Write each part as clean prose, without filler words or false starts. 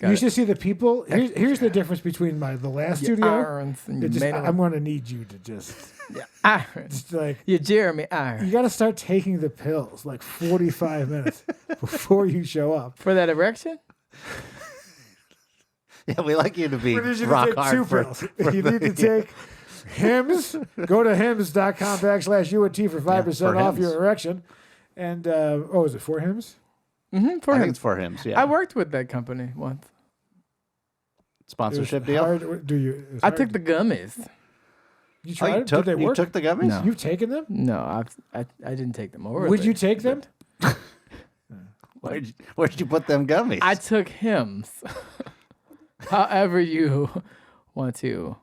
You should see the people. Here's the difference between the last studio. I'm going to need you to just like you're Jeremy Irons. You got to start taking the pills like 45 minutes before you show up for that erection. Yeah, we like you to be rock hard. Two pills. You need to take Hims. Go to hims.com/UNT for 5% off your erection. And is it for Hims? Mm-hmm, I think it's for Hims. Yeah, I worked with that company once. Sponsorship deal. I took the gummies. You tried? Did they work? You took the gummies? No. You've taken them? No, I didn't take them. Would you take them? Where'd you put them gummies? I took Hims. However you want to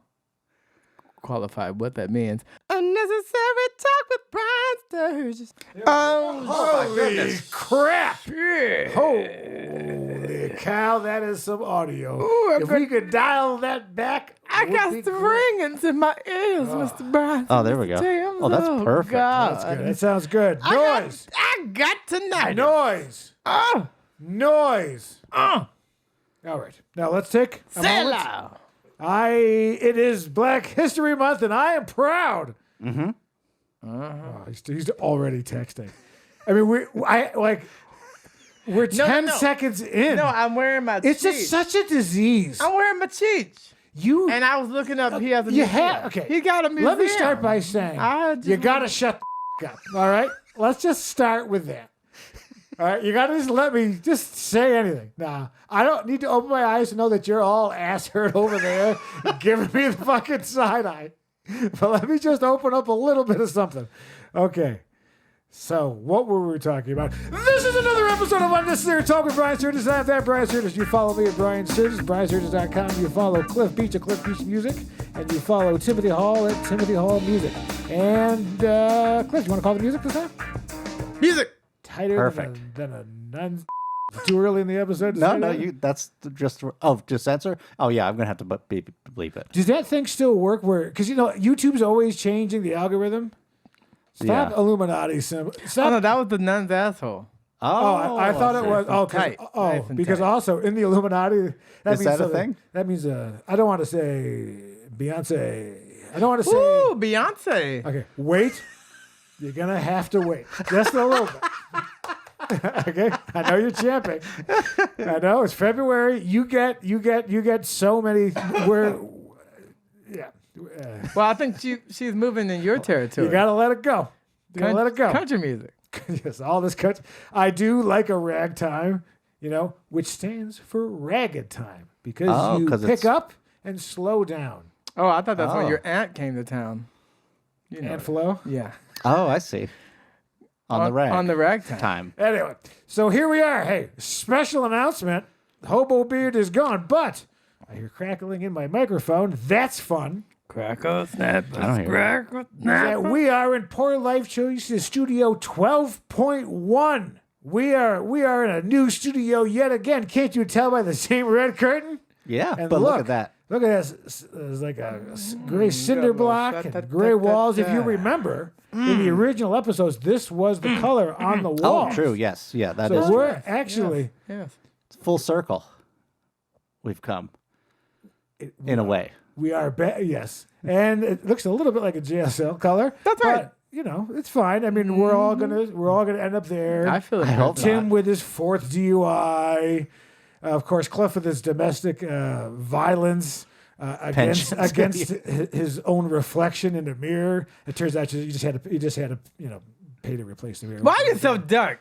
qualify what that means. Unnecessary talk with Brian Sturges. Holy crap! Yeah. Holy cow, that is some audio. Ooh, if we could dial that back, I got some ringings in my ears, Mr. Brian. Oh, there we go. James. Oh, that's perfect. God. That's good. That sounds good. Noise. I got tonight. Noise. Noise. All right. Now let's take a moment. It is Black History Month, and I am proud. Mm-hmm. He's already texting. I mean, we're 10 seconds in. No, I'm wearing my cheech. It's such a disease. I'm wearing my cheech. And I was looking up. He has a museum. Okay. He got a museum. Let me start by saying you got to shut the up. All right. Let's just start with that. All right, you got to just let me just say anything. Nah, I don't need to open my eyes to know that you're all ass hurt over there giving me the fucking side eye. But let me just open up a little bit of something. Okay, so what were we talking about? This is another episode of Unnecessary Talk with Brian Sturges. I'm that Brian Sturges. You follow me at Brian Sturges, BrianSturges.com. You follow Cliff Beach at Cliff Beach Music. And you follow Timothy Hall at Timothy Hall Music. And Cliff, you want to call the music this time? Music! Tighter Perfect. than a nun. Too early in the episode. That's just censor. Oh yeah, I'm gonna have to bleep it. Does that thing still work? Because YouTube's always changing the algorithm. Stop Illuminati symbol. Oh no, that was the nun's asshole. I thought it was. Because also in the Illuminati, is that a thing? That means I don't want to say Beyonce. I don't want to say. Ooh, Beyonce. Okay, wait. You're gonna have to wait just a little bit. Okay, I know you're champing. I know it's February. You get so many. Well, I think she's moving in your territory. You gotta let it go. Let it go. Country music. Yes, all this country. I do like a ragtime, which stands for ragged time because you pick up and slow down. Oh, I thought that's when your aunt came to town. Aunt Flo? Yeah. Oh, I see. On the rag time. Anyway, so here we are. Hey, special announcement. Hobo Beard is gone, but I hear crackling in my microphone. That's fun. Crackle, snap, I don't hear crackle, snap. We are in Poor Life Choices Studio 12.1. We are in a new studio yet again. Can't you tell by the same red curtain? Yeah, and but look at that. Look at this. There's like a gray cinder block and gray walls. If you remember, in the original episodes, this was the color on the wall. Oh, true. Yes. Yeah, that is so we're true. actually yes. It's full circle. We've come in a way. We are yes, and it looks a little bit like a JSL color. That's right. But, it's fine. I mean, we're all gonna end up there. I feel it. I hope Tim not. with his 4th DUI. Of course, Cliff with his domestic violence against his own reflection in the mirror. It turns out you just had to pay to replace the mirror. Why are you so dark?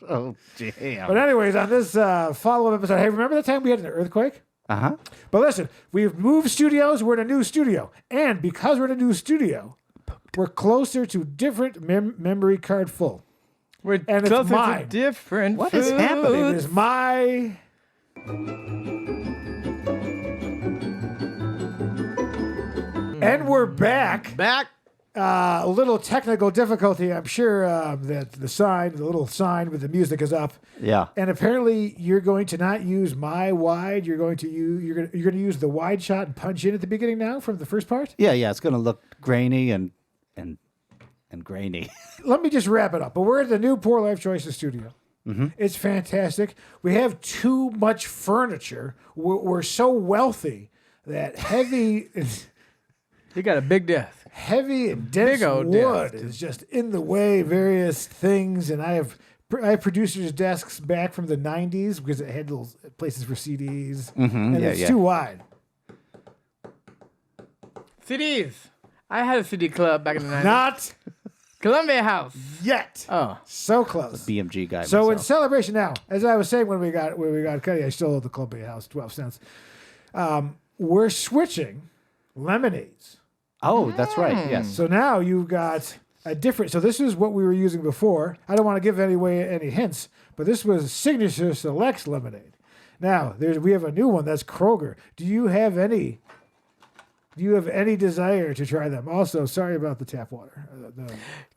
Oh, damn. But anyways, on this follow-up episode, hey, remember the time we had an earthquake? Uh-huh. But listen, we've moved studios. We're in a new studio. And because we're in a new studio, we're closer to different memory card full. We're and closer it's mine. To different What foods. is happening? It is my... And we're back. A little technical difficulty. I'm sure that the little sign with the music is up. Yeah. And apparently, you're going to not use my wide. You're going to use the wide shot and punch in at the beginning now from the first part. Yeah. It's going to look grainy and grainy. Let me just wrap it up. But we're at the new Poor Life Choices studio. It's fantastic. We have too much furniture. We're so wealthy that heavy You got a big desk. heavy and dense Big old wood desk. is just in the way of various things. And I have producers' desks back from the 90s because it had little places for CDs. And it's too wide. CDs. I had a CD club back in the 90s. Not Columbia House. yet. Oh. So close. BMG guy. So in myself. celebration now, as I was saying when we got Cuddy, I still owe the Columbia House 12 cents. We're switching lemonades. Oh, that's right. Yes. So now you've got a different. So this is what we were using before. I don't want to give any hints, but this was Signature Selects lemonade. Now we have a new one that's Kroger. Do you have any desire to try them? Also, sorry about the tap water.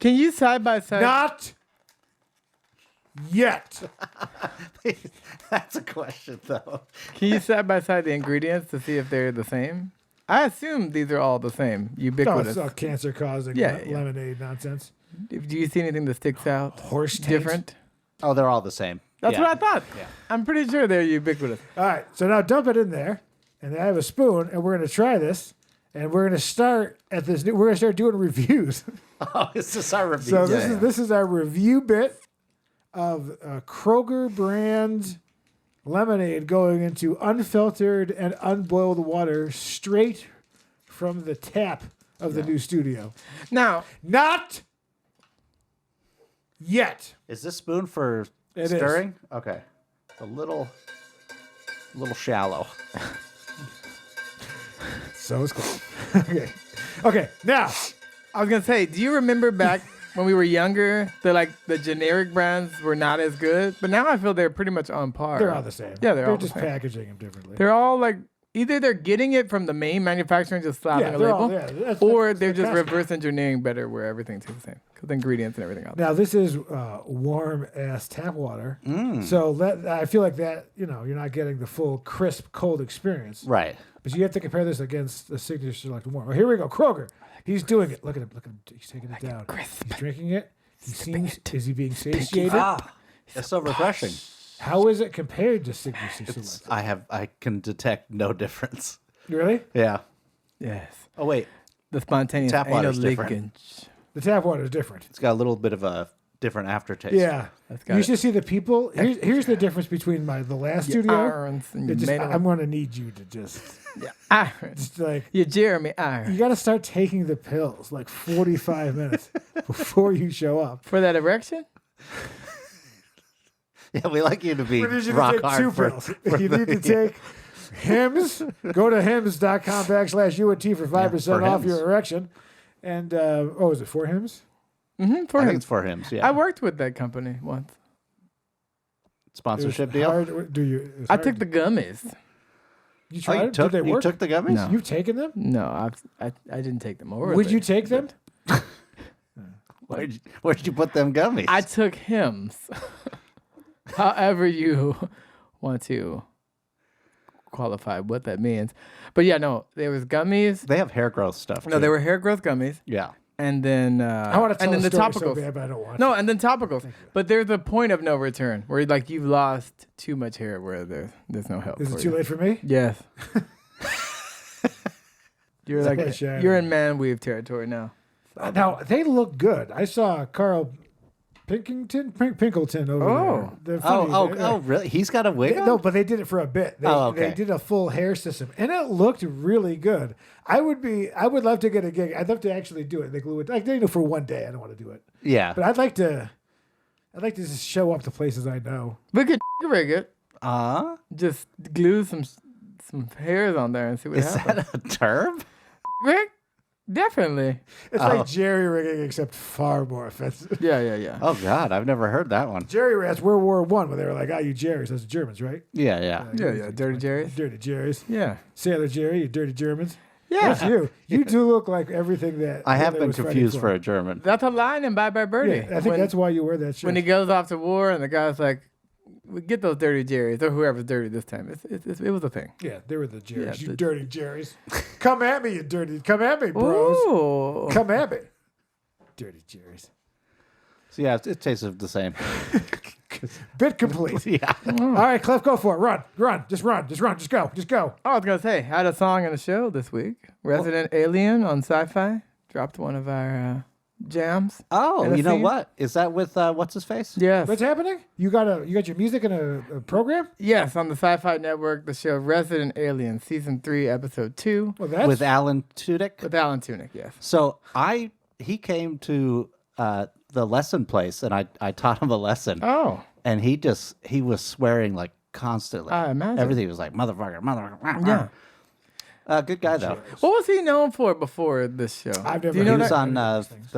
Can you side by side? Not yet. That's a question, though. Can you side by side the ingredients to see if they're the same? I assume these are all the same. No, Ubiquitous. it's all cancer-causing Yeah. lemonade nonsense. Do you see anything that sticks out? Horse taint. Different? Oh, they're all the same. That's Yeah. what I thought. Yeah. I'm pretty sure they're ubiquitous. All right, so now dump it in there, and I have a spoon, and we're going to try this, and we're going to start at this. We're going to start doing reviews. Oh, is this our review? So this is our review bit of Kroger brand lemonade going into unfiltered and unboiled water straight from the tap of the new studio. Now, Not yet. Is this spoon for It is. stirring? Okay. It's a little shallow. So it's cool. Okay. Now, I was gonna say, do you remember back when we were younger, the generic brands were not as good, but now I feel they're pretty much on par. they're all the same. Yeah, they're all the just same. packaging them differently. They're all like either they're getting it from the main manufacturer and just slapping a they're label, all- that's or like- they're it's just like reverse engineering better where everything's the same because the ingredients and everything else. Now this is warm ass tap water, so I feel like that you're not getting the full crisp cold experience. Right. But you have to compare this against the Signature Select Warm. Oh, here we go, Kroger. He's doing it. Look at him. He's taking it down. He's drinking it. Is he being satiated? It's so refreshing. How is it compared to Signature Select? I can detect no difference. Really? Yeah. Yes, Oh wait, the spontaneous Tap anal water's different. leakage. The tap water is different. it's got a little bit of a different aftertaste. Yeah. got You it. should see the people. Here's the difference between the last Your studio. irons and your manual- I'm going to need you to just irons. like. Your Jeremy irons You got to start taking the pills like 45 minutes before you show up. for that erection. Yeah, we like you to be We need you to rock take hard two for, pills. You need to take Hims. Go to hims.com/UNT for 5% for off Hims. your erection. And, is it for Hims? For I him. think it's for him. Yeah. I worked with that company once. Sponsorship It was deal. hard- it was I hard. took the gummies. You Oh, tried you it? took, Did they you work? took the gummies? No. You've taken them? No, I didn't take them over. Would you take them? Where'd you put them gummies? I took Hims. However you want to qualify what that means. But yeah, no, there was gummies. They have hair growth stuff. No, too. there were hair growth gummies. Yeah. And then I want to tell and then a the story topicals. so bad, but I don't want No, and then topicals. But there's a point of no return where like you've lost too much hair where there's no help. Is for it too you. late for me? Yes. You're like Yes, yeah. you're in man weave territory now. Now, they look good. I saw Carl Pinkleton over Oh. there. They're funny. Oh, really? He's got a wig on? No, but they did it for a bit. Okay. They did a full hair system, and it looked really good. I would love to get a gig. I'd love to actually do it. They glue it like for one day. I don't want to do it, Yeah. but I'd like to just show up to places I know. We could rig it. Is Just glue some hairs on there and see what happens. that a term? Rick? Definitely. It's like jerry rigging, except far more offensive. Yeah. Oh, God. I've never heard that one. Jerry rats, World War I, when they were like, you Jerry's. That's the Germans, right? Yeah. Yeah. Dirty Jerry's. Dirty Jerry's. Yeah. Sailor Jerry, you dirty Germans. Yeah. That's you. You do look like everything that I have Hitler been was fighting confused for a German. That's a line in Bye Bye Birdie. Yeah, I think that's why you wear that shirt. when he goes off to war and the guy's like, "We get those dirty Jerry's or whoever's dirty this time." It was a thing. Yeah, they were the Jerry's. Yeah, You dirty Jerry's. Come at me, you dirty. Come at me, bros. Ooh. Come at me. Dirty Jerry's. So, yeah, it tastes the same. Bit complete. Yeah. All right, Cliff, go for it. Run. Just go. Oh, I was gonna say, had a song in the show this week. Resident Alien on Sci-Fi dropped one of our jams. Oh, you know scene. what? Is that with what's his face? Yes. What's happening? You got your music in a program? Yes, on the Sci-Fi Network, the show Resident Alien, Season 3, Episode 2. Well, that's With Alan Tudyk? With Alan Tudyk, yes. So he came to the lesson place, and I taught him a lesson. Oh. And he was swearing like constantly. I imagine. Everything was like, motherfucker. Yeah. Good guy, though. What was he known for before this show? I've never Do you know He was that?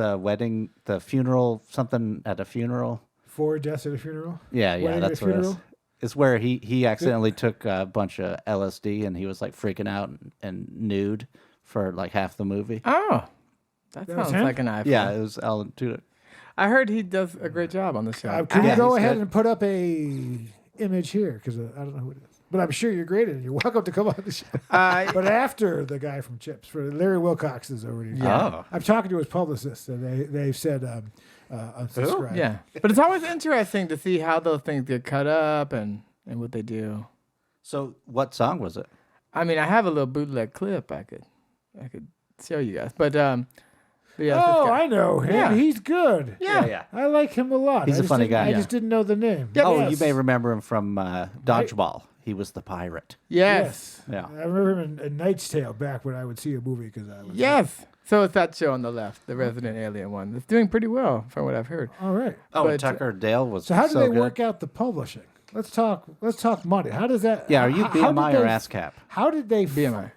on the funeral, something at a funeral. 4 deaths at a funeral. Yeah, Wedding at that's a what it is. funeral? It's where he accidentally took a bunch of LSD and he was like freaking out and nude for like half the movie. Oh. That was sounds him? like an iPhone. Yeah, it was Alan Tudyk. I heard he does a great job on the show. Can you Yeah, go he's ahead good. and put up a image here? Because I don't know who it is. But I'm sure you're great at it. You're welcome to come on the show. But after the guy from Chips, for Larry Wilcox is already. Yeah. Oh. I'm talking to his publicist, and they've said unsubscribe. Yeah. But it's always interesting to see how those things get cut up and what they do. So what song was it? I mean, I have a little bootleg clip I could show you guys. But yeah, this Oh, guy. I know him. Yeah. He's good. Yeah. I like him a lot. He's I a just funny didn't- guy. I Yeah. just didn't know the name. Yep. Oh, Yes. you may remember him from Dodgeball. He was the pirate. Yes. Yeah. I remember him in Knight's Tale back when I would see a movie because I was. Yes. So it's that show on the left, the Resident Alien one. It's doing pretty well from what I've heard. All right. Oh, But, and Tucker Dale was So how do they good. work out the publishing? Let's talk money. How does that? Yeah, are you how did BMI or they- ASCAP? How did they BMI.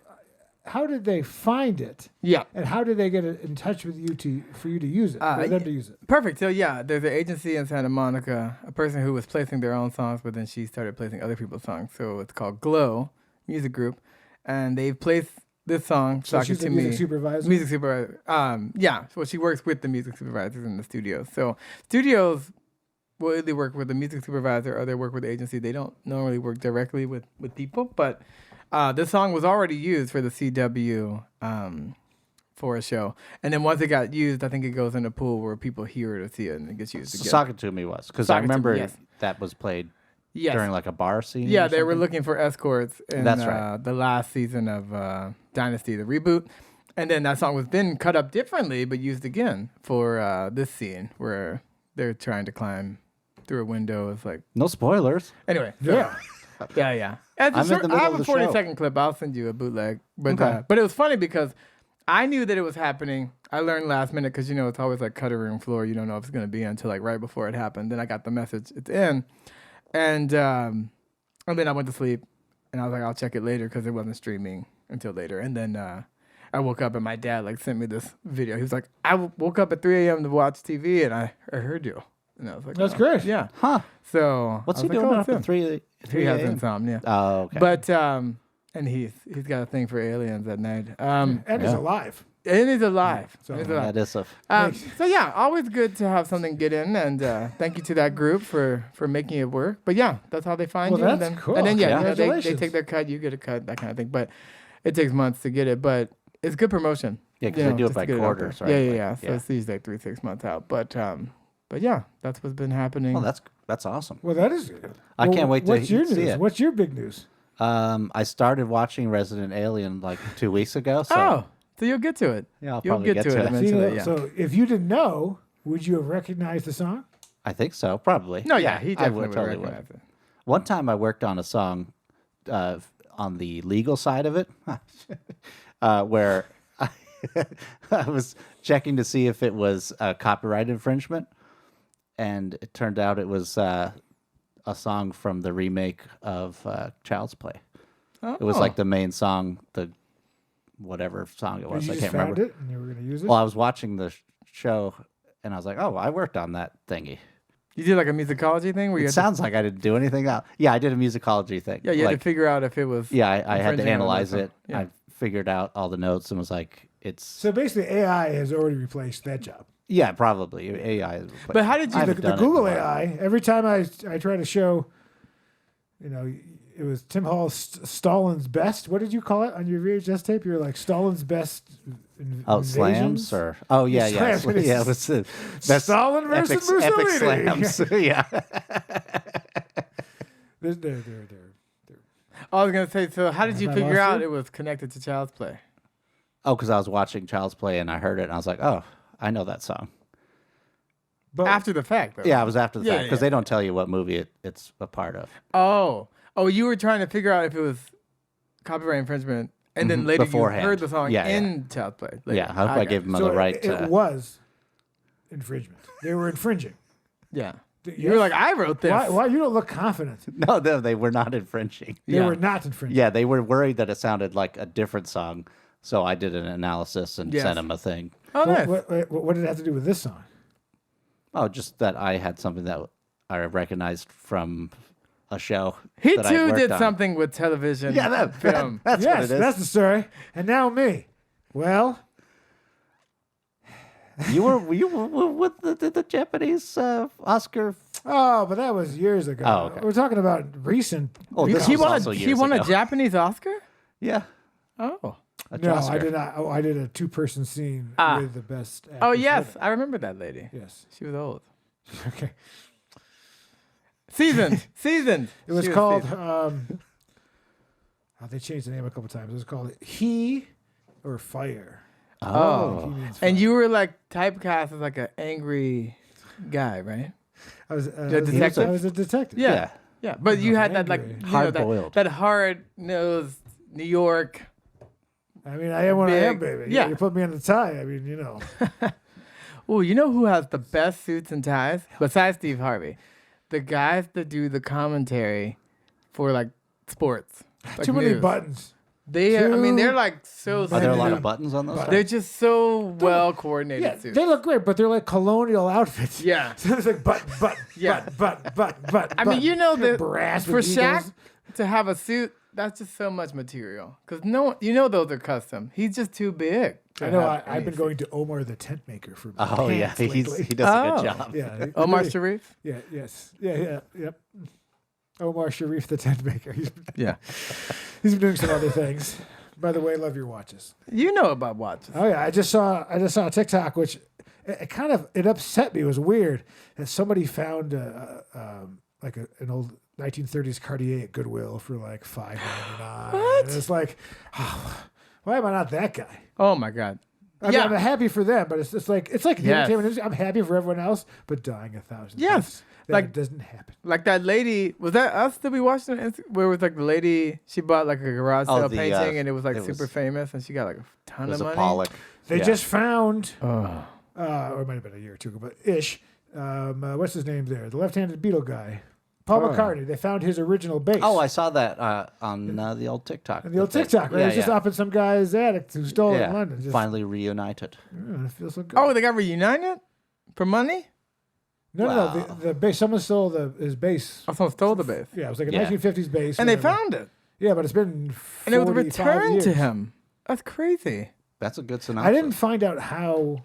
How did they find it? Yeah. And how did they get in touch with you for you to use it? For them to use it. Perfect. So yeah, there's an agency in Santa Monica, a person who was placing their own songs, but then she started placing other people's songs. So it's called Glow Music Group, and they've placed this song. So Talking she's to the me. music supervisor. Music supervisor. Yeah. So she works with the music supervisors in the studio. So studios will either work with the music supervisor or they work with the agency. They don't normally work directly with people, but this song was already used for the CW for a show. And then once it got used, I think it goes in a pool where people hear it or see it and it gets used again. Talking to Me was because I Talking to Me, remember yes. that was played Yes. during like a bar scene. Yeah, or they were something? looking for escorts in That's right. the last season of Dynasty, the reboot. And then that song was then cut up differently, but used again for this scene where they're trying to climb through a window. It's like, No spoilers. anyway. Yeah. Yeah. And I'm in the middle I have of a the 40-second clip. I'll send you a bootleg. But Okay. but it was funny because I knew that it was happening. I learned last minute because, it's always like cutter room floor. You don't know if it's going to be until like right before it happened. Then I got the message. It's in. And then I went to sleep. And I was like, I'll check it later because it wasn't streaming until later. And then I woke up and my dad like sent me this video. He was like, I woke up at 3 a.m. to watch TV and I heard you. And I was like, That's oh. great. Yeah. Huh. So What's I he was like, doing oh, after it's him. 3 He has a.m.? insomnia. Oh, okay. But and he's got a thing for aliens at night. And he's Yeah. alive. And he's alive. So And he's alive. that is a... So yeah, always good to have something get in, and thank you to that group for making it work. But yeah, that's how they find Well, you. that's and then, cool. And then they Congratulations. take their cut, you get a cut, that kind of thing. But it takes months to get it, but it's good promotion. Yeah, 'cause they do it just to by get out quarters, there. right? Yeah, Like, yeah. So yeah. it's usually like 3-6 months out. But yeah, that's what's been happening. Oh, that's awesome. Well, that is good. I Well, can't wait to What's your see news? it. What's your big news? I started watching Resident Alien like 2 weeks ago. So Oh, so you'll get to it. Yeah, I'll you'll probably get to it. eventually. Yeah. So if you didn't know, would you have recognized the song? I think so, probably. No, yeah, he I definitely would, totally would recognize it. One time I worked on a song on the legal side of it where I was checking to see if it was a copyright infringement. And it turned out it was a song from the remake of Child's Play. It was like the main song, the whatever song it was. You I just can't found remember. it and you were going to use it? Well, I was watching the show and I was like, oh, I worked on that thingy. You did like a musicology thing where you It had sounds like I didn't do anything else. Yeah, I did a musicology thing. you had like, to figure out if it was. yeah, I had to infringing on analyze that it. song. Yeah. I figured out all the notes and was like, it's So basically, AI has already replaced that job. yeah, probably AI. But how did you- I The haven't done it in Google a while. AI, every time I try to show, it was Tim Hall's Stalin's Best. What did you call it on your VHS tape? You were like, Stalin's Best Oh, Invasions? slams or yeah. Slams. Yeah, it was the best Stalin versus epic Mussolini. slams. Yeah. They're. I was gonna say. So, how did you Have I figure lost out you? it was connected to Child's Play? Oh, because I was watching Child's Play and I heard it and I was like, oh, I know that song. But After the fact, though. Yeah, I was after the Yeah, fact because yeah. they don't tell you what movie it's a part of. Oh, you were trying to figure out if it was copyright infringement, and then later Beforehand. you heard the song Yeah, in Child's Play. Later. Yeah, I hope I got gave you. them so the right it to. was infringement. They were infringing. Yeah. Yes? You were like, I wrote this. Why you don't look confident? No, they were not infringing. They Yeah. were not infringing. Yeah, they were worried that it sounded like a different song. So I did an analysis and Yes. sent them a thing. Oh, nice. What did it have to do with this song? Oh, just that I had something that I recognized from a show. He that I too worked did on. something with television. film. That's what Yes, it is. that's the story. And now me. Well, You were with the Japanese Oscar. oh, but that was years ago. Oh, okay. We're talking about recent. Oh, this He was also he years won ago. a Japanese Oscar? Yeah. Oh. A No, Oscar. I did not. Oh, I did a 2-person scene Ah. with the best. Oh, actress yes. with I remember that lady. it. Yes. She was old. Okay. Seasoned. It was She called. seasoned. They changed the name a couple times. It was called He or Fire. Oh. He means And fire. you were like typecast as like an angry guy, right? I was detective? I was a detective. Yeah. Yeah. But you had that like angry. Hard-boiled. that hard-nosed New York. I mean, I am what I am, Big- baby. yeah. You put me in the tie. I mean, you know. Oh, you know who has the best suits and ties besides Steve Harvey? The guys that do the commentary for like sports. Like Too many news. buttons. I mean, they're like so. Are there a lot Yeah. of buttons on those? They're just so well coordinated Yeah, suits. they look great, but they're like colonial outfits. Yeah. So it's like button. Yeah. Button. I mean, you know that brass for with Shaq eagles. to have a suit, that's just so much material. Because those are custom. He's just too big. to I know. have I've been anything. going to Omar the tent maker for my Oh yeah, pants lately. he does a Oh. good job. Yeah. Omar really- Sharif. Yeah. Yes. Yeah. Yep. Omar Sharif the tent maker. He's Yeah. been doing some other things. By the way, love your watches. You know about watches. Oh yeah, I just saw a TikTok, which it upset me. It was weird that somebody found like an old 1930s Cartier at Goodwill for like $5.99. What? And it's like, oh, why am I not that guy? Oh my God. I mean, Yeah. I'm happy for them, but it's just like the Yes. entertainment industry. I'm happy for everyone else, but dying 1,000. Yes. deaths. That Like- it doesn't happen. Like that lady, was that us that we watched on Instagram? Where it was like the lady, she bought like a garage Oh, sale the, painting and it was like it super was- famous and she got like a It ton was of a money. Pollock. They Yeah. just found, Oh. or it might have been a year or two ago, but ish. What's his name there? The Left-Handed Beatle Guy, Paul McCartney. They found his original bass. Oh, I saw that on the old TikTok. And the old that they- TikTok, right? Yeah, It's just yeah. up in some guy's attic who stole it in Yeah. London. Just, Finally reunited. it feels so good. Oh, they got reunited for money? no. wow. The bass. Someone stole his bass. Oh, someone stole the bass. Yeah, it was like a Yeah. 1950s bass. And they whatever. found it. Yeah, but it's been And it was 45 returned to years. him. That's crazy. That's a good synopsis. I didn't find out how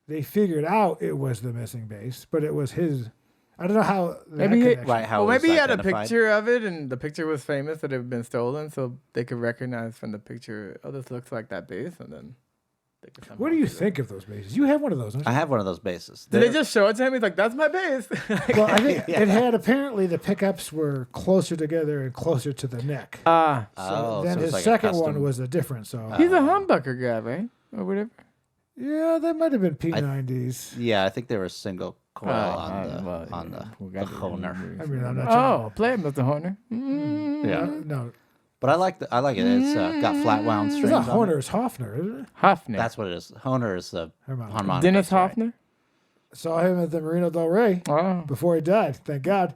they figured out it was the missing bass, but it was his. I don't know how. that Maybe he, connection- Right, how well, it was maybe he had a identified. picture of it, and the picture was famous that it had been stolen, so they could recognize from the picture, oh, this looks like that bass, and then they could somehow What do you figure it think of those basses? You have one of those, don't I you? have one of those basses. out. Did they just show it to him? He's like, that's my bass. Well, I think it had apparently the pickups were closer together and closer to the neck. Ah, Oh, Then so it's his like a second one custom- was a different. So he's a humbucker guy, right? Or whatever. yeah, that might have been P90s. Yeah, I think they were single coil on we the got it. Honer. I mean, I'm not. trying Oh, play it, Mr. Horner. Mm. Yeah, no, but I like it. It's got flat wound it's strings. not on Horner. it. It's Hofner, isn't it? Hoffner. That's what it is. Honer is the Harmonic. harmonic. Dennis bass, right? Hoffner. Saw him at the Marina del Rey Oh. before he died. Thank God.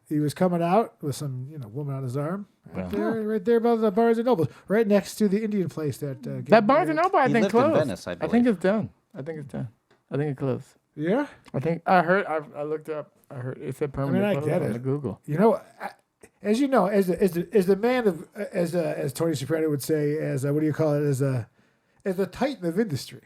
He was coming out with some woman on his arm. Right there by the Barnes and Noble, right next to the Indian place that. That Barnes and Noble, I He think, lived in closed. Venice, I I think believe. it's done. I think it closed. Yeah, I think I heard. I looked up. I heard it said permanent I closed get on it. the Google. as you know, as the man of as Tony Soprano would say, as what do you call it, as a titan of industry.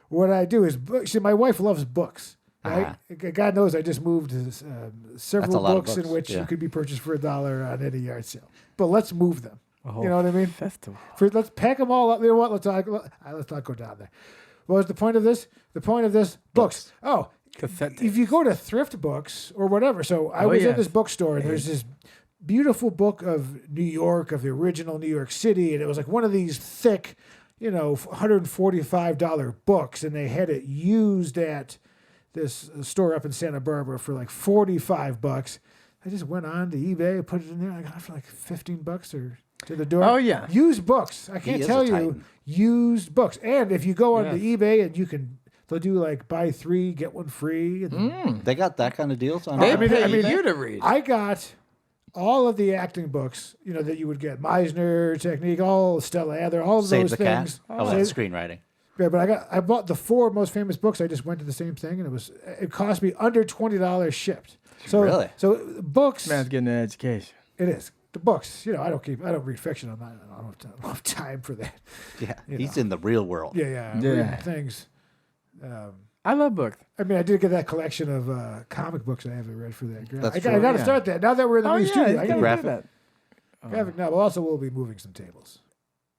What I do is books. See, my wife loves books. Right? God knows I just moved several That's a lot of books in books, which yeah. you could be purchased for $1 on any yard sale. But let's move them. You know what I mean? Festival. Let's pack them all up. You know what? Let's not go down there. What was the point of this? The point of this, books. Oh, Cassette if you go to thrift books or whatever, so I was in this bookstore and there's this beautiful book of New York, of the original New York City, and it was like one of these thick, $145 books, and they had it used at this store up in Santa Barbara for like $45. I just went on to eBay, put it in there. I got it for like $15 or to the door. Oh, yeah. Used books. I can't tell you. Used books. And if you go on to eBay and they'll do like buy 3, get 1 free. And They got that kind of deals on They it. pay you to read. I got all of the acting books, that you would get. Meisner, Technique, all Stella Adler, all of Save those the things. Cat. Oh, that's screenwriting. Yeah, but I bought the 4 most famous books. I just went to the same thing, and it cost me under $20 shipped. So Really? So books. Man's getting an education. It is the books. I don't read fiction. I don't have time for that. Yeah, he's in the real world. Yeah. Reading things. I love books. I mean, I did get that collection of comic books I haven't read for that. That's I true. got to start that now that we're in the new studio. I gotta graphic. that. Graphic novel. Also, we'll be moving some tables.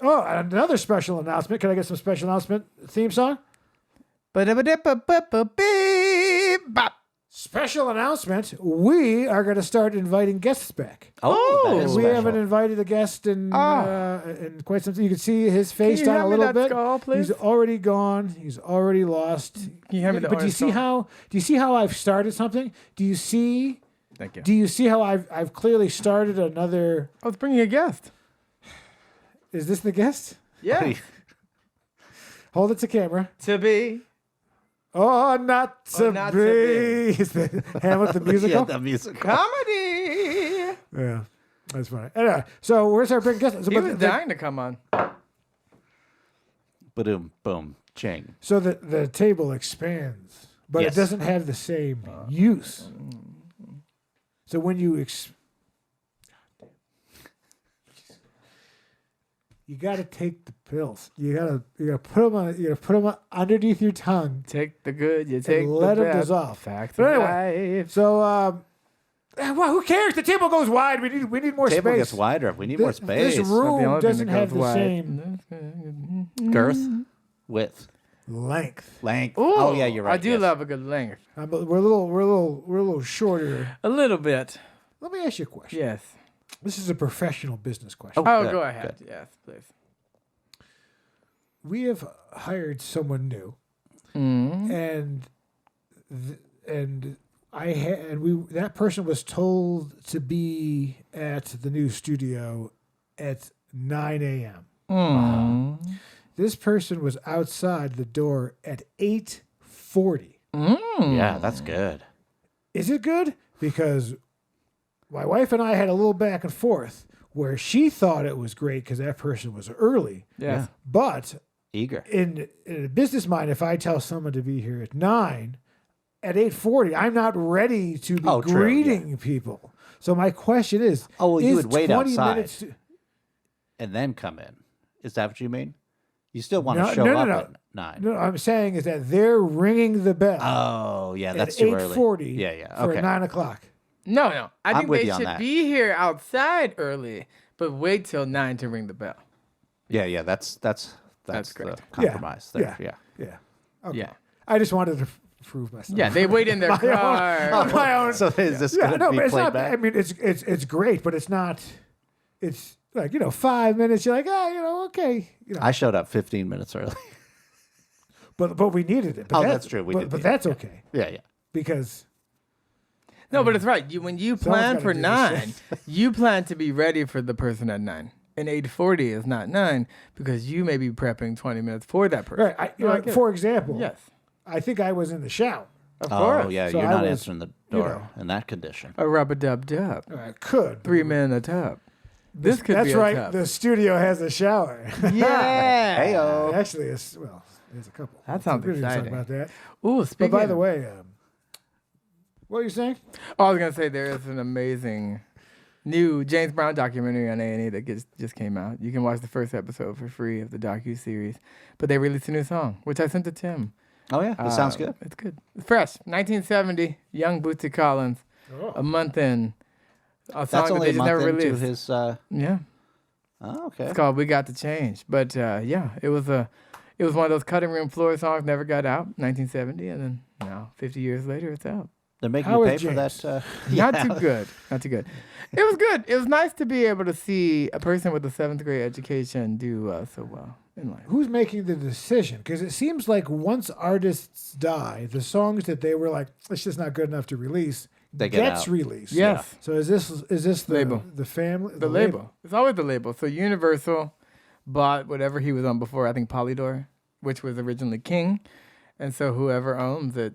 Oh, and another special announcement. Can I get some special announcement theme song? Special announcement. We are going to start inviting guests back. Oh, that is We special. haven't invited a guest in quite some time. You can see his face you down hand a me little that bit. skull, please? He's already gone. He's already lost. Can you hand me the But do you orange see skull? how I've started something? Do you see Thank you. Do you see how I've clearly started another? I was bringing a guest. Is this the guest? Yeah. Hold it to camera. To be. Oh, not to not to be. Is the Hamlet the musical? Yeah, the musical. Comedy. Yeah, that's funny. Anyway, so where's our big guest? So, He was dying to come on. Ba-doom, boom, ching. So the table expands, but Yes. it doesn't have the same use. So when you you got to take the pills. You gotta put them on underneath your tongue. Take the good, you take the let 'em bad. dissolve. Facts But of anyway, life. so well, who cares? The table goes wide. We need more Table space. gets wider. We need more space. This Not the room only thing doesn't that have goes the wide. same Girth, width, length. length. Ooh, Oh yeah, you're right. I do yes. love a good length. But we're a little shorter. A little bit. Let me ask you a question. Yes. This is a professional business question. Oh, good, go ahead. good. Yes, please. We have hired someone new, Mm-hmm. and that person was told to be at the new studio at 9 a.m. Mm. This person was outside the door at 8:40. Yeah, that's good. Is it good? Because my wife and I had a little back and forth where she thought it was great because that person was early. Yes. But Eager. in a business mind, if I tell someone to be here at 9, at 8:40, I'm not ready to be Oh, true, greeting people. So my question is, Oh, well, you is would wait 20 outside. minutes And then come in. Is that what you mean? You still want to No, show no, up no. at 9? No, I'm saying is that they're ringing the bell Oh, yeah, that's at too early. 8:40 Yeah, yeah. for Okay. 9 o'clock. No. I I'm think with they you on should that. be here outside early, but wait till 9 to ring the bell. Yeah, that's That's the great. compromise there. Yeah. Yeah. Okay. Yeah. I just wanted to prove myself. Yeah, they wait in their car. My own. So is this Yeah, going no, to but be it's played not. back? I mean, it's great, but it's not. It's like 5 minutes. You're like, okay. I showed up 15 minutes early. But we needed it. But That's true. We but did but need that's it, okay yeah. because No, but it's right. When you plan gotta for do this 9, you plan to be ready for the person at 9. And 8:40 is not 9 because you may be prepping 20 minutes for that person. right. No, I get it. For example, Yes, I think I was in the shower. of course. Oh, yeah, So you're I not was, answering the door in that condition. A rub-a-dub-dub. I could. 3 men in a tub. This could That's be a right. tub. The studio has a shower. Yeah. Heyo. Actually, there's a couple. That sounds We didn't talk exciting. about that. Ooh, But speaking by the way, what were you saying? Oh, I was going to say there is an amazing new James Brown documentary on A&E that just came out. You can watch the first episode for free of the docu-series. But they released a new song, which I sent to Tim. Oh, yeah. It sounds good. It's good. It's fresh. 1970, young Bootsy Collins. A month in. A song That's that only they a just month never into released. his... Yeah. Oh, okay. It's called We Got to Change. But yeah, it was It was one of those cutting room floor songs, never got out, 1970, and then now, 50 years later, it's out. They're making How you is pay for James? that. Not too good. Not too good. It was good. It was nice to be able to see a person with a 7th grade education do so well in life. Who's making the decision? Because it seems like once artists die, the songs that they were like, it's just not good enough to release, They get gets out. released. Yes. So is this the Label. the family, The label. It's always the label. So Universal bought whatever he was on before, I think Polydor, which was originally King. And so whoever owns it,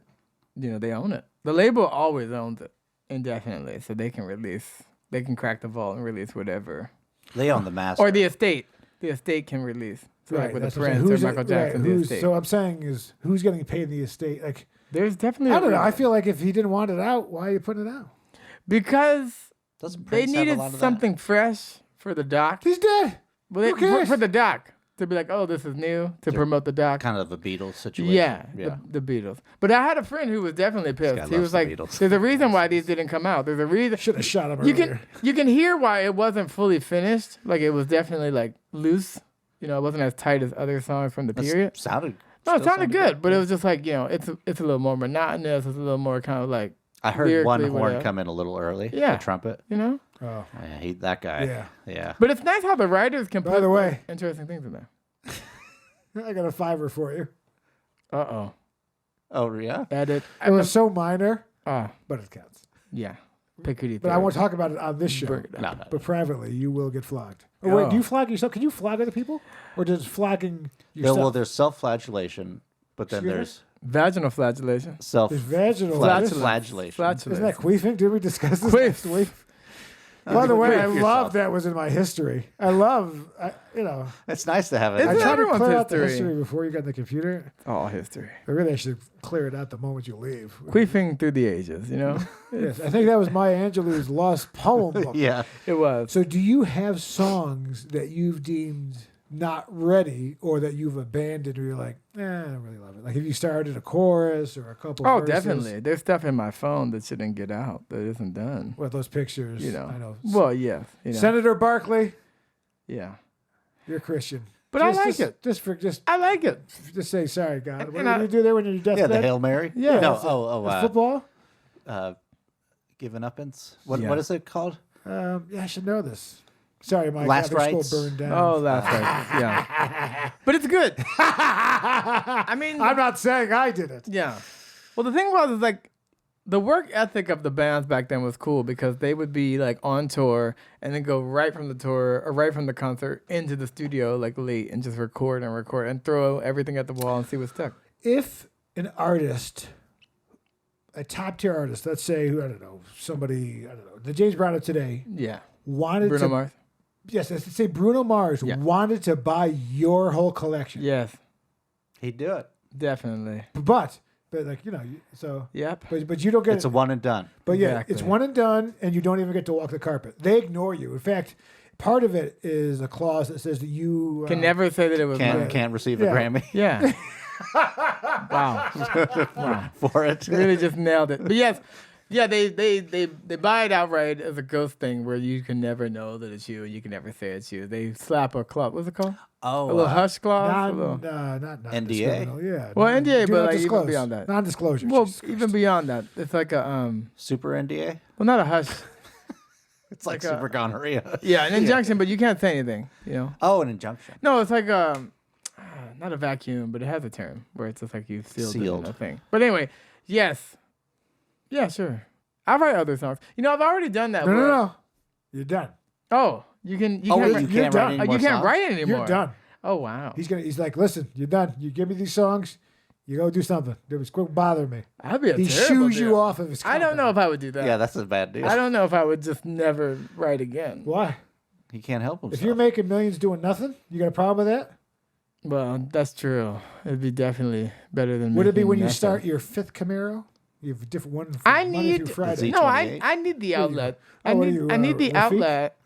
they own it. The label always owns it indefinitely. So they can crack the vault and release whatever. They own the master. Or the estate. The estate can release. So Right. like with That's the what I'm Prince saying. or Michael Jackson, the estate. So I'm saying is who's getting paid the estate? Like, There's definitely I don't know. I feel like if he didn't want it out, why are you putting it out? because Doesn't they Prince have a needed lot of something fresh for the doc. He's dead. Well, Who cares? for the doc to be like, oh, this is new to promote the doc. that? Kind of a Beatles situation. Yeah, The Beatles. But I had a friend who was definitely pissed. guy He was loves the like, Beatles. "There's a reason why these didn't come out. There's a reason." Should have shot him You earlier. can hear why it wasn't fully finished. Like it was definitely like loose. It wasn't as tight as other songs from the period. Sounded. No, it still sounded good, but it was just like it's a little more monotonous. It's a little more kind of like I heard one lyrically, horn whatever. come in a little early. Yeah. The trumpet. Oh, Yeah, that guy. Yeah. But it's nice how the writers can By put the way- interesting things in there. I got a $5 for you. Oh yeah. Edit. It was so minor, Ah, but it counts. yeah. Pickety. But I won't talk about it on this show. No. But privately, you will get flogged. Oh, wait, Oh. do you flog yourself? Can you flog other people? Or does flogging There, yourself? well, there's self-flagellation, but then Excuse me? there's Vaginal flagellation. There's vaginal. Isn't flagellation. that queefing? Did we discuss this Queef. last week? By the way, I Queef love yourself. that was in my history. I love, It's nice to have it. Isn't I it tried to everyone's clear out the history? history before you got in the computer. All history. But really, I should clear it out the moment you leave. Queefing through the ages, Yes, I think that was Maya Angelou's lost poem book. Yeah. It was. So do you have songs that you've deemed not ready or that you've abandoned or you're like, I don't really love it? Like if you started a chorus or a couple Oh, verses. definitely. There's stuff in my phone that shouldn't get out that isn't done. What, those pictures? I know. Well, yes. Senator Barkley, yeah. you're Christian. But I like it. Just I like it. say sorry, God. What And do you do there when you're Yeah, deathbed? the Hail Mary. Yeah. No. That's it. Oh. Football? Giving uppance. What Yeah. What is it called? Yeah, I should know this. Sorry, my Last Catholic rites? school burned down. Oh, that's right. Yeah. But it's good. I mean, I'm not saying I did it. yeah. Well, the thing was, is like, the work ethic of the bands back then was cool because they would be like on tour and then go right from the tour or right from the concert into the studio like late and just record and throw everything at the wall and see what stuck. If an artist, a top tier artist, let's say, who, I don't know, the James Brown of today, Yeah. wanted Bruno to, Mars. yes, let's say Bruno Mars Yeah. wanted to buy your whole collection. Yes, He'd do it. definitely. But like, so, Yep. but you don't get It's a one and done. But yeah, Exactly. it's one and done, and you don't even get to walk the carpet. They ignore you. In fact, part of it is a clause that says that you Can never say that it was mine. Can't receive Yeah. a Grammy Yeah. Wow. for it. Really just nailed it. But yes, yeah, they buy it outright as a ghost thing where you can never know that it's you and you can never say it's you. They slap a clause. What's it called? Oh, A little hush clause? A little- not NDA? discriminal, yeah. Well, NDA, Do but not like even disclose. beyond that. Non-disclosure. Well, Jesus even Christ. beyond that, it's like a Super NDA. well, not a hush. It's like Like a- super gonorrhea. Yeah, an injunction, but you can't say anything. Oh, an injunction. No, it's like not a vacuum, but it has a term where it's just like you sealed. It in Sealed. a thing. But anyway, yes, yeah, sure. I write other songs. I've already done that. where- No. You're done. Oh, you can. You Oh, can't. wait, write- you you're can't done. write any you more can't songs? write it anymore. You're done. Oh wow. He's like, listen, you're done. You give me these songs, you go do something. Just quit bothering me. That'd be a He terrible shoos you deal. off of his I don't company. know if I would do that. Yeah, that's a bad deal. I don't know if I would just never write again. Why? He can't help himself. If you're making millions doing nothing, you got a problem with that? Well, that's true. It'd be definitely better than. Would it be making when you nothing. start your fifth Camaro? You have a different one. I Monday need through Friday. Z- no. I 28? I need the What are you- outlet. oh, I what are need you, I need the Rafik? outlet.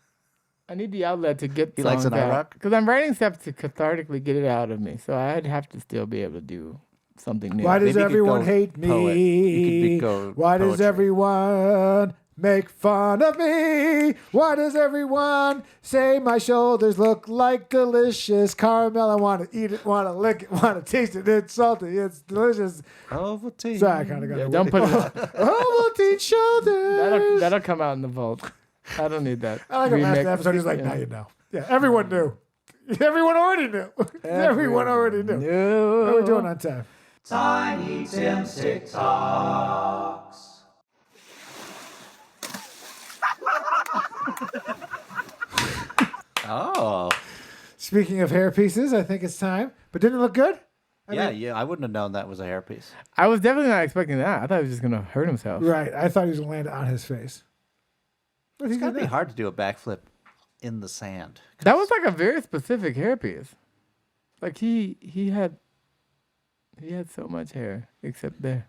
I need the outlet to get He likes songs an out IROC? because I'm writing stuff to cathartically get it out of me. So I'd have to still be able to do something new. Why does Maybe you could everyone go hate poet. You me? could go Why does poetry. everyone make fun of me. Why does everyone say my shoulders look like delicious caramel? I want to eat it, want to lick it, want to taste it. It's salty, it's delicious. Ovaltine. Sorry, I kind of got it. Don't put it. Ovaltine shoulders. That'll come out in the vault. I don't need that. I like the last episode. He's like, now you know. Yeah, everyone knew. Everyone already knew. Everyone already knew. No. How are we doing on time? Tiny Tim's TikToks. Oh. Speaking of hair pieces, I think it's time. But didn't it look good? Yeah, I wouldn't have known that was a hairpiece. I was definitely not expecting that. I thought he was just gonna hurt himself. Right. I thought he was going to land on his face. It's got to be hard to do a backflip in the sand. That was like a very specific hairpiece. Like he had so much hair except there.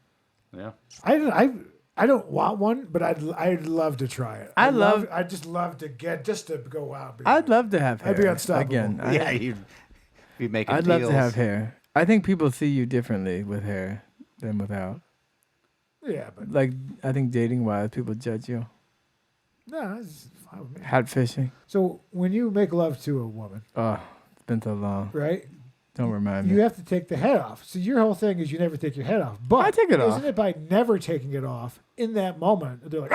Yeah. I don't want one, but I'd love to try it. I'd just love to go out. I'd love to have hair. I'd be unstoppable. Again. You'd be making I'd deals. love to have hair. I think people see you differently with hair than without. Yeah, but Like I think dating wise, people judge you. no, it's fine with me. Hat fishing. So when you make love to a woman, Oh, it's been so long. right? Don't remind me. You have to take the head off. So your whole thing is you never take your head off. But I take it off. Isn't it by never taking it off in that moment? They're like,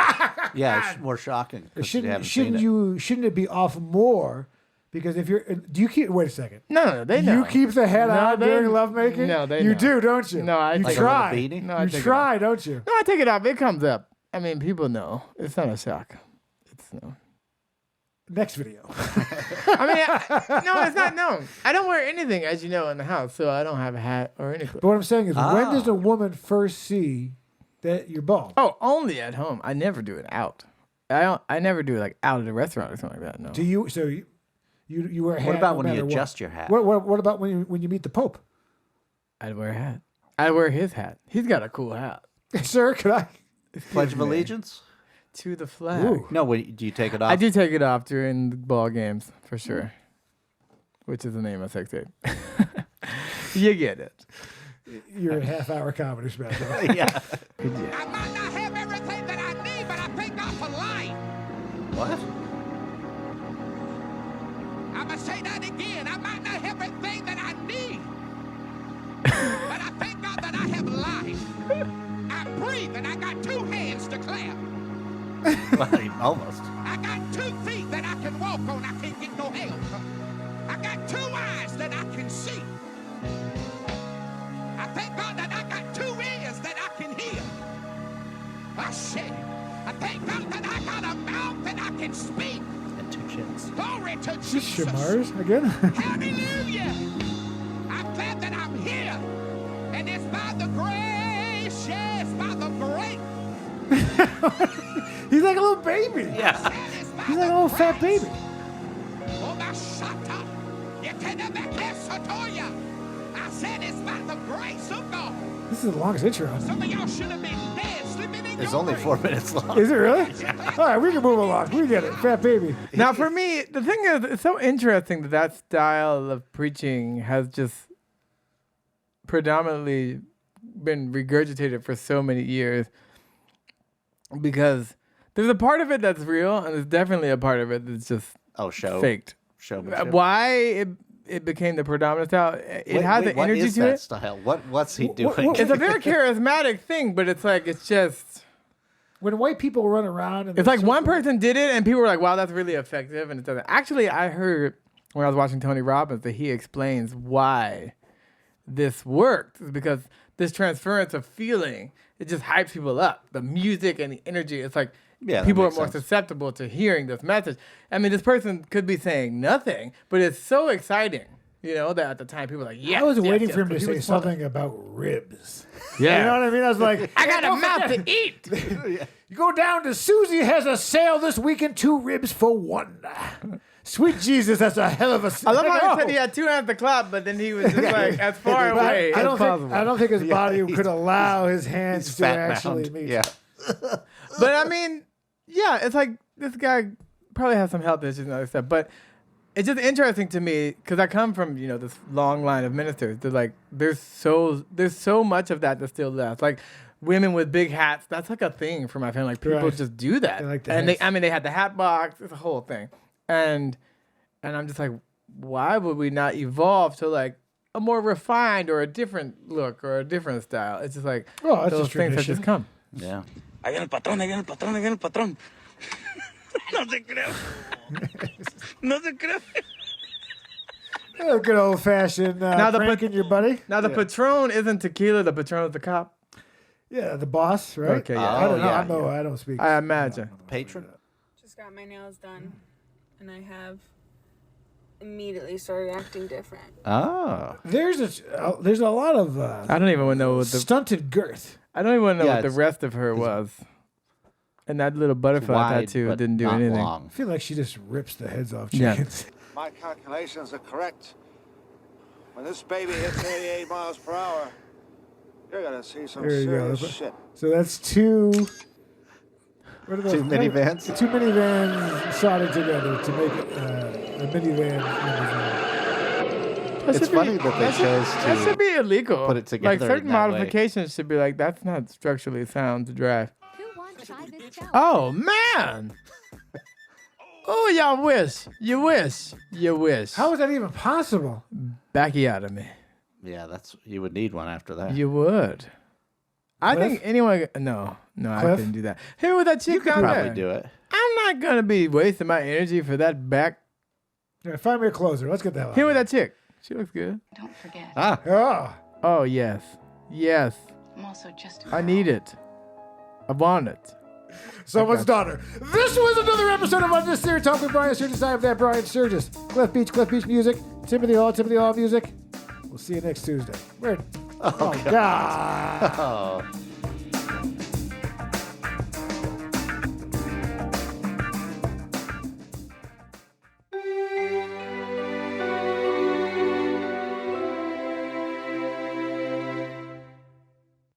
Yeah, it's more shocking. 'Cause you haven't seen it. shouldn't it be off more? Because if do you keep? Wait a second. No, they know. You keep the head on they- during lovemaking? No, they You know. do, don't you? No, I you take Like a little try. beanie? No, I You take it try, don't you? No, I take it off. It comes up. I mean, people know. It's not a shock. It's no. Next video. I mean, no, it's not known. I don't wear anything, as you know, in the house, so I don't have a hat or anything. But what I'm saying is, when does a woman first see that you're bald? Oh, only at home. I never do it out. I never do it like out at a restaurant or something like that. No. Do you? So you wear a hat? What about no when you matter adjust what? your hat? What about when you meet the Pope? I'd wear a hat. I'd wear his hat. He's got a cool hat. Sir, could I? Pledge of Allegiance? To the flag. Ooh. No, do you take it off? I do take it off during the ball games for sure, which is the name of sex tape. You get it. You're a half-hour comedy special. Yeah. I might not have everything that I need, but I thank God for life. What? I'm going to say that again. I might not have everything that I need, but I thank God that I have life. I breathe and I got 2 hands to clap. Well, almost. I got 2 feet that I can walk on. I can't get no help. I got 2 eyes that I can see. I thank God that I got 2 ears that I can hear. I said, I thank God that I got a mouth that I can speak. And 2 chins. Glory to Is this Jesus. Shamars again? Hallelujah. I'm glad that I'm here. And it's by the grace, yes, by the grace. He's like a little baby. Yeah. He's like a little fat baby. Oh, my shata. You can't have that Satoya. I said it's by the grace of God. This is the longest intro. Some of y'all should have been dead, sleeping in It's your only grave. 4 minutes long. Is it really? All right, we can move along. We get it. Fat baby. Now, for me, the thing is, it's so interesting that that style of preaching has just predominantly been regurgitated for so many years, because there's a part of it that's real, and there's definitely a part of it that's just faked. Showmanship. Why it became the predominant style? It has the what energy is to that it. style? What's he doing? It's a very charismatic thing, but it's like it's just. When white people run around, and It's like one person did it, and people were like, "Wow, that's really effective," and it doesn't. Actually, I heard when I was watching Tony Robbins that he explains why this worked. It's because this transference of feeling, it just hypes people up. The music and the energy. It's like that people are makes more sense. susceptible to hearing this message. I mean, this person could be saying nothing, but it's so exciting. You know, that at the time people were like, "Yeah." I was waiting for him to say something about ribs. Yeah. You know what I mean? I was like, I got a mouth to eat. You go down to Susie has a sale this weekend, 2 ribs for $1. Sweet Jesus, that's a hell of a sale. I love how he said he had 2 hands to clap, but then he was just like as far But away I as don't possible. think I don't think his body he's- could allow his hands to Fat actually bound. meet. Yeah. But I mean, yeah, it's like this guy probably has some health issues and other stuff. But it's just interesting to me because I come from this long line of ministers. They're like, there's so much of that still left. Like women with big hats. That's like a thing for my family. Like people Right. just do that. They like the and hats. they had the hat box. It's a whole thing. And I'm just like, why would we not evolve to like a more refined or a different look or a different style? It's just like Well, that's those just things that tradition. just come. Yeah. Ahí viene el patrón, ahí viene el patrón, ahí viene el patrón. No se cree. No se cree. Good old fashioned pranking your buddy. Now the Patron isn't tequila. The Patron is the cop. Yeah, the boss, right? Okay, yeah. I don't know. yeah. I don't speak. I imagine. Patron. Just got my nails done, and I have immediately started acting different. Oh. There's a lot of I don't even know what the stunted girth. I don't even know Yeah, what the it's- rest of her was. And that little butterfly Wide, tattoo but didn't do not anything. I long. feel like she just rips the heads off Yeah. chickens. My calculations are correct. When this baby hits 88 miles per hour, you're gonna see some There you go. serious shit. So that's two. What are those? Two minivans? Two minivans soldered together to make a minivan. That It's should be- funny that they chose That should to. be illegal. put it together Like certain in that way. modifications should be like that's not structurally sound to drive. Who wants to buy this show? Oh man! Oh, y'all wish. You wish. You wish. How is that even possible? Back you out of me. Yeah, you would need one after that. You would. I Cliff? think anyone. No, I Cliff? couldn't do that. Hey, with that chick You could down probably there. do it. I'm not gonna be wasting my energy for that back. Yeah, find me a closer. Let's get that. Here with that chick. She looks good. Don't forget, Ah. Oh, Oh yes, yes. I'm also just a I girl. need it. I want it. someone's daughter. This was another episode of UnNecessary Talk with Brian Sturges. I have that Brian Sturges. Cliff Beach Music. Timothy Hall Music. We'll see you next Tuesday. Where? Oh God. Oh.